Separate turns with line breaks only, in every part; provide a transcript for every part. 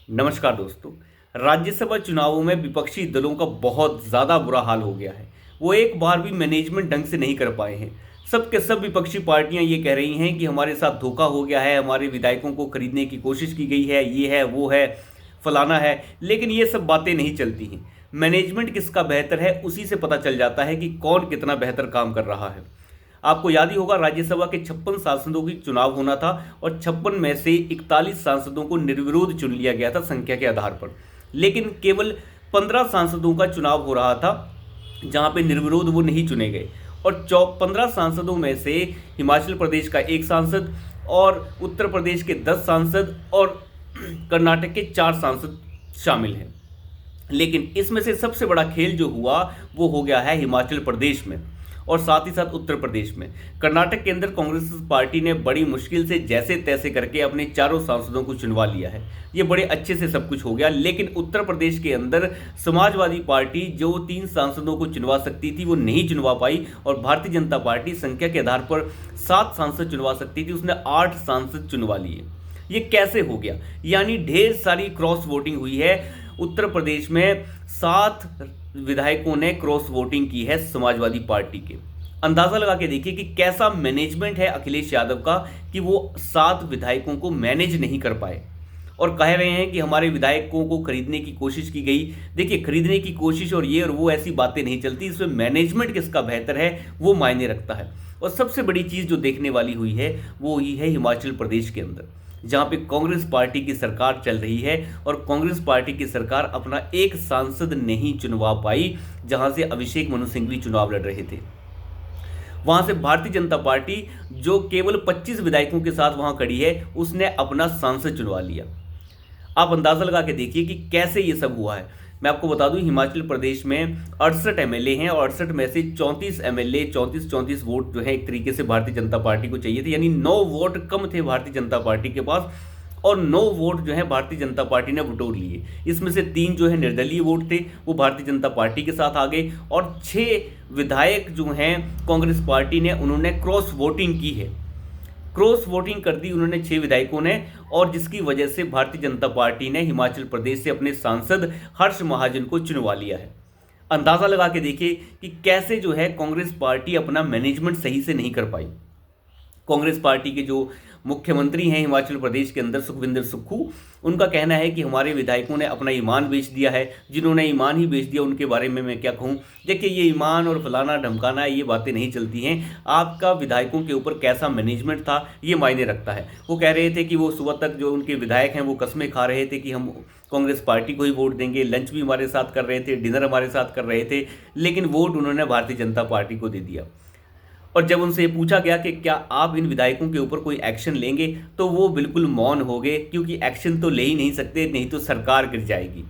नमस्कार दोस्तों। राज्यसभा चुनावों में विपक्षी दलों का बहुत ज़्यादा बुरा हाल हो गया है। वो एक बार भी मैनेजमेंट ढंग से नहीं कर पाए हैं। सब के सब विपक्षी पार्टियां ये कह रही हैं कि हमारे साथ धोखा हो गया है, हमारे विधायकों को खरीदने की कोशिश की गई है, ये है वो है फलाना है। लेकिन ये सब बातें नहीं चलती हैं। मैनेजमेंट किसका बेहतर है उसी से पता चल जाता है कि कौन कितना बेहतर काम कर रहा है। आपको याद ही होगा, राज्यसभा के 56 सांसदों की चुनाव होना था और 56 में से 41 सांसदों को निर्विरोध चुन लिया गया था संख्या के आधार पर। लेकिन केवल 15 सांसदों का चुनाव हो रहा था जहां पे निर्विरोध वो नहीं चुने गए। और 15 सांसदों में से हिमाचल प्रदेश का एक सांसद और उत्तर प्रदेश के 10 सांसद और कर्नाटक के 4 सांसद शामिल हैं। लेकिन इसमें से सबसे बड़ा खेल जो हुआ वो हो गया है हिमाचल प्रदेश में और साथ ही साथ उत्तर प्रदेश में। कर्नाटक के अंदर कांग्रेस पार्टी ने बड़ी मुश्किल से जैसे तैसे करके अपने चारों सांसदों को चुनवा लिया है। ये बड़े अच्छे से सब कुछ हो गया। लेकिन उत्तर प्रदेश के अंदर समाजवादी पार्टी जो 3 सांसदों को चुनवा सकती थी वो नहीं चुनवा पाई और भारतीय जनता पार्टी संख्या के आधार पर 7 सांसद चुनवा सकती थी, उसने 8 सांसद चुनवा लिए। ये कैसे हो गया? यानी ढेर सारी क्रॉस वोटिंग हुई है। उत्तर प्रदेश में 7 विधायकों ने क्रॉस वोटिंग की है समाजवादी पार्टी के। अंदाजा लगा के देखिए कि कैसा मैनेजमेंट है अखिलेश यादव का कि वो 7 विधायकों को मैनेज नहीं कर पाए और कह रहे हैं कि हमारे विधायकों को खरीदने की कोशिश की गई। देखिए, खरीदने की कोशिश और ये और वो ऐसी बातें नहीं चलती। इसमें मैनेजमेंट किसका बेहतर है वो मायने रखता है। और सबसे बड़ी चीज़ जो देखने वाली हुई है वो हुई है हिमाचल प्रदेश के अंदर, जहां पे कांग्रेस पार्टी की सरकार चल रही है और कांग्रेस पार्टी की सरकार अपना एक सांसद नहीं चुनवा पाई। जहां से अभिषेक मनु सिंघवी चुनाव लड़ रहे थे, वहां से भारतीय जनता पार्टी जो केवल 25 विधायकों के साथ वहां खड़ी है उसने अपना सांसद चुनवा लिया। आप अंदाजा लगा के देखिए कि कैसे ये सब हुआ है। मैं आपको बता दूं, हिमाचल प्रदेश में 68 एमएलए हैं और 68 में से 34 एमएलए 34 वोट जो है एक तरीके से भारतीय जनता पार्टी को चाहिए थे। यानी 9 वोट कम थे भारतीय जनता पार्टी के पास और 9 वोट जो है भारतीय जनता पार्टी ने बटोर लिए। इसमें से 3 जो है निर्दलीय वोट थे, वो भारतीय जनता पार्टी के साथ आ गए और 6 विधायक जो हैं कांग्रेस पार्टी ने उन्होंने क्रॉस वोटिंग की है। क्रॉस वोटिंग कर दी उन्होंने 6 विधायकों ने और जिसकी वजह से भारतीय जनता पार्टी ने हिमाचल प्रदेश से अपने सांसद हर्ष महाजन को चुनवा लिया है। अंदाजा लगा के देखिए कि कैसे जो है कांग्रेस पार्टी अपना मैनेजमेंट सही से नहीं कर पाई। कांग्रेस पार्टी के जो मुख्यमंत्री हैं हिमाचल प्रदेश के अंदर, सुखविंदर सुक्खू, उनका कहना है कि हमारे विधायकों ने अपना ईमान बेच दिया है। जिन्होंने ईमान ही बेच दिया उनके बारे में मैं क्या कहूँ। देखिए, ये ईमान और फलाना ढमकाना ये बातें नहीं चलती हैं। आपका विधायकों के ऊपर कैसा मैनेजमेंट था ये मायने रखता है। वो कह रहे थे कि वो सुबह तक जो उनके विधायक हैं वो कस्में खा रहे थे कि हम कांग्रेस पार्टी को ही वोट देंगे, लंच भी हमारे साथ कर रहे थे, डिनर हमारे साथ कर रहे थे, लेकिन वोट उन्होंने भारतीय जनता पार्टी को दे दिया। और जब उनसे पूछा गया कि क्या आप इन विधायकों के ऊपर कोई एक्शन लेंगे, तो वो बिल्कुल मौन हो गए, क्योंकि एक्शन तो ले ही नहीं सकते, नहीं तो सरकार गिर जाएगी।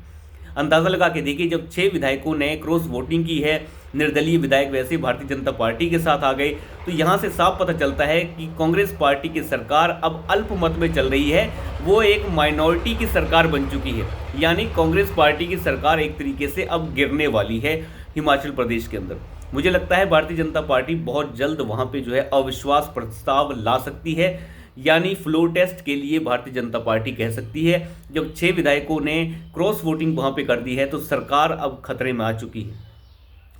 अंदाज़ा लगा के देखिए, जब 6 विधायकों ने क्रॉस वोटिंग की है, निर्दलीय विधायक वैसे भारतीय जनता पार्टी के साथ आ गए, तो यहाँ से साफ पता चलता है कि कांग्रेस पार्टी की सरकार अब अल्पमत में चल रही है। वो एक माइनॉरिटी की सरकार बन चुकी है। यानी कांग्रेस पार्टी की सरकार एक तरीके से अब गिरने वाली है हिमाचल प्रदेश के अंदर। मुझे लगता है भारतीय जनता पार्टी बहुत जल्द वहां पे जो है अविश्वास प्रस्ताव ला सकती है। यानी फ्लोर टेस्ट के लिए भारतीय जनता पार्टी कह सकती है। जब 6 विधायकों ने क्रॉस वोटिंग वहां पे कर दी है तो सरकार अब खतरे में आ चुकी है।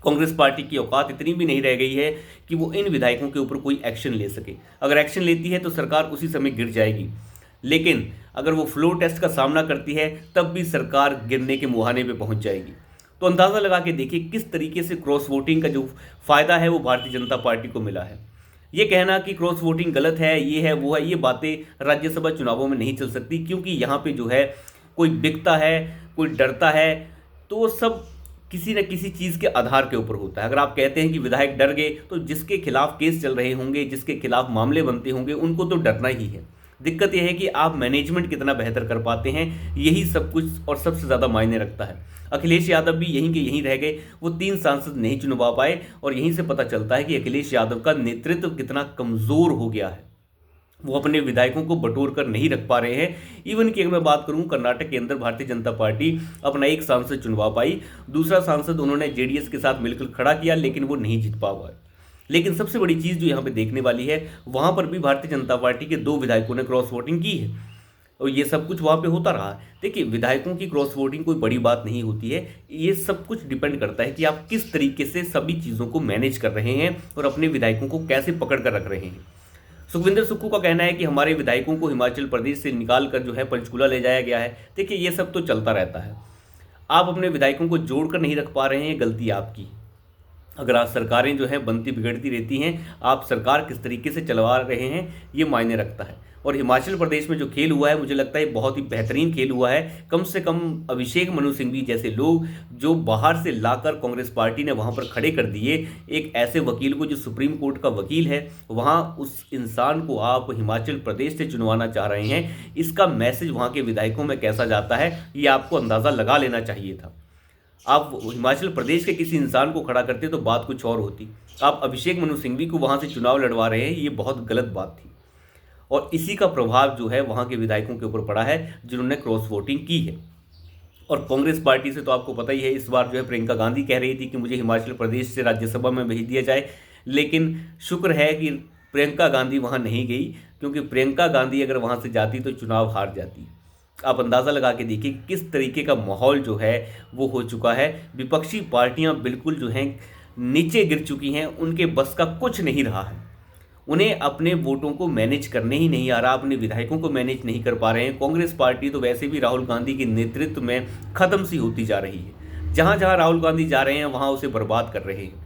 कांग्रेस पार्टी की औकात इतनी भी नहीं रह गई है कि वो इन विधायकों के ऊपर कोई एक्शन ले सके। अगर एक्शन लेती है तो सरकार उसी समय गिर जाएगी, लेकिन अगर वो फ्लोर टेस्ट का सामना करती है तब भी सरकार गिरने के मुहाने पे पहुंच जाएगी। तो अंदाज़ा लगा के देखिए किस तरीके से क्रॉस वोटिंग का जो फ़ायदा है वो भारतीय जनता पार्टी को मिला है। ये कहना कि क्रॉस वोटिंग गलत है, ये है वो है, ये बातें राज्यसभा चुनावों में नहीं चल सकती, क्योंकि यहाँ पे जो है कोई बिकता है, कोई डरता है, तो वो सब किसी न किसी चीज़ के आधार के ऊपर होता है। अगर आप कहते हैं कि विधायक डर गए, तो जिसके खिलाफ केस चल रहे होंगे, जिसके खिलाफ मामले बनते होंगे, उनको तो डरना ही है। दिक्कत यह है कि आप मैनेजमेंट कितना बेहतर कर पाते हैं, यही सब कुछ और सबसे ज़्यादा मायने रखता है। अखिलेश यादव भी यहीं के यहीं रह गए, वो 3 सांसद नहीं चुनवा पाए और यहीं से पता चलता है कि अखिलेश यादव का नेतृत्व कितना कमज़ोर हो गया है। वो अपने विधायकों को बटोर कर नहीं रख पा रहे हैं। इवन की अगर मैं बात करूं, कर्नाटक के अंदर भारतीय जनता पार्टी अपना एक सांसद चुनवा पाई, दूसरा सांसद उन्होंने जेडीएस के साथ मिलकर खड़ा किया, लेकिन वो नहीं जीत पा पाए। लेकिन सबसे बड़ी चीज़ जो यहाँ पे देखने वाली है, वहाँ पर भी भारतीय जनता पार्टी के 2 विधायकों ने क्रॉस वोटिंग की है। और ये सब कुछ वहाँ पे होता रहा। देखिए, विधायकों की क्रॉस वोटिंग कोई बड़ी बात नहीं होती है। ये सब कुछ डिपेंड करता है कि आप किस तरीके से सभी चीज़ों को मैनेज कर रहे हैं और अपने विधायकों को कैसे पकड़ कर रख रहे हैं। सुखविंदर सुक्खू का कहना है कि हमारे विधायकों को हिमाचल प्रदेश से निकाल कर जो है पंचकूला ले जाया गया है। देखिए, ये सब तो चलता रहता है। आप अपने विधायकों को जोड़ कर नहीं रख पा रहे हैं, गलती आपकी। अगर आज सरकारें जो हैं बनती बिगड़ती रहती हैं, आप सरकार किस तरीके से चलवा रहे हैं ये मायने रखता है। और हिमाचल प्रदेश में जो खेल हुआ है, मुझे लगता है बहुत ही बेहतरीन खेल हुआ है। कम से कम अभिषेक मनु सिंघवी जैसे लोग जो बाहर से लाकर कांग्रेस पार्टी ने वहाँ पर खड़े कर दिए, एक ऐसे वकील को जो सुप्रीम कोर्ट का वकील है, वहाँ उस इंसान को आप हिमाचल प्रदेश से चुनवाना चाह रहे हैं। इसका मैसेज वहाँ के विधायकों में कैसा जाता है, ये आपको अंदाज़ा लगा लेना चाहिए था। आप हिमाचल प्रदेश के किसी इंसान को खड़ा करते तो बात कुछ और होती। आप अभिषेक मनु सिंघवी को वहाँ से चुनाव लड़वा रहे हैं, ये बहुत गलत बात थी। और इसी का प्रभाव जो है वहाँ के विधायकों के ऊपर पड़ा है जिन्होंने क्रॉस वोटिंग की है। और कांग्रेस पार्टी से तो आपको पता ही है, इस बार जो है प्रियंका गांधी कह रही थी कि मुझे हिमाचल प्रदेश से राज्यसभा में भेज दिया जाए, लेकिन शुक्र है कि प्रियंका गांधी वहाँ नहीं गई, क्योंकि प्रियंका गांधी अगर वहाँ से जाती तो चुनाव हार जाती। आप अंदाज़ा लगा के देखिए किस तरीके का माहौल जो है वो हो चुका है। विपक्षी पार्टियां बिल्कुल जो हैं नीचे गिर चुकी हैं, उनके बस का कुछ नहीं रहा है। उन्हें अपने वोटों को मैनेज करने ही नहीं आ रहा, अपने विधायकों को मैनेज नहीं कर पा रहे हैं। कांग्रेस पार्टी तो वैसे भी राहुल गांधी के नेतृत्व में ख़त्म सी होती जा रही है। जहाँ जहाँ राहुल गांधी जा रहे हैं वहाँ उसे बर्बाद कर रहे हैं।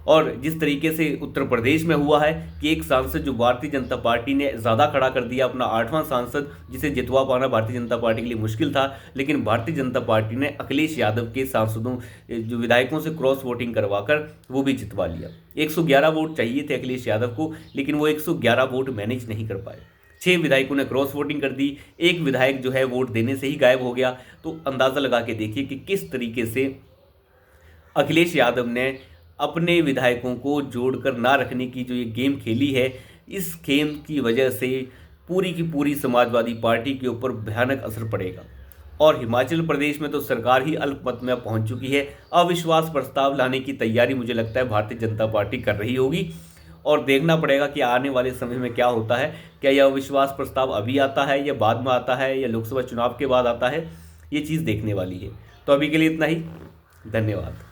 और जिस तरीके से उत्तर प्रदेश में हुआ है कि एक सांसद जो भारतीय जनता पार्टी ने ज़्यादा खड़ा कर दिया, अपना 8वां सांसद, जिसे जितवा पाना भारतीय जनता पार्टी के लिए मुश्किल था, लेकिन भारतीय जनता पार्टी ने अखिलेश यादव के सांसदों जो विधायकों से क्रॉस वोटिंग करवाकर वो भी जितवा लिया। 111 वोट चाहिए थे अखिलेश यादव को, लेकिन वो 111 वोट मैनेज नहीं कर पाए। 6 विधायकों ने क्रॉस वोटिंग कर दी, एक विधायक जो है वोट देने से ही गायब हो गया। तो अंदाज़ा लगा के देखिए कि किस तरीके से अखिलेश यादव ने अपने विधायकों को जोड़कर ना रखने की जो ये गेम खेली है, इस गेम की वजह से पूरी की पूरी समाजवादी पार्टी के ऊपर भयानक असर पड़ेगा। और हिमाचल प्रदेश में तो सरकार ही अल्पमत में पहुंच चुकी है। अविश्वास प्रस्ताव लाने की तैयारी मुझे लगता है भारतीय जनता पार्टी कर रही होगी, और देखना पड़ेगा कि आने वाले समय में क्या होता है। क्या यह अविश्वास प्रस्ताव अभी आता है या बाद में आता है या लोकसभा चुनाव के बाद आता है, ये चीज़ देखने वाली है। तो अभी के लिए इतना ही, धन्यवाद।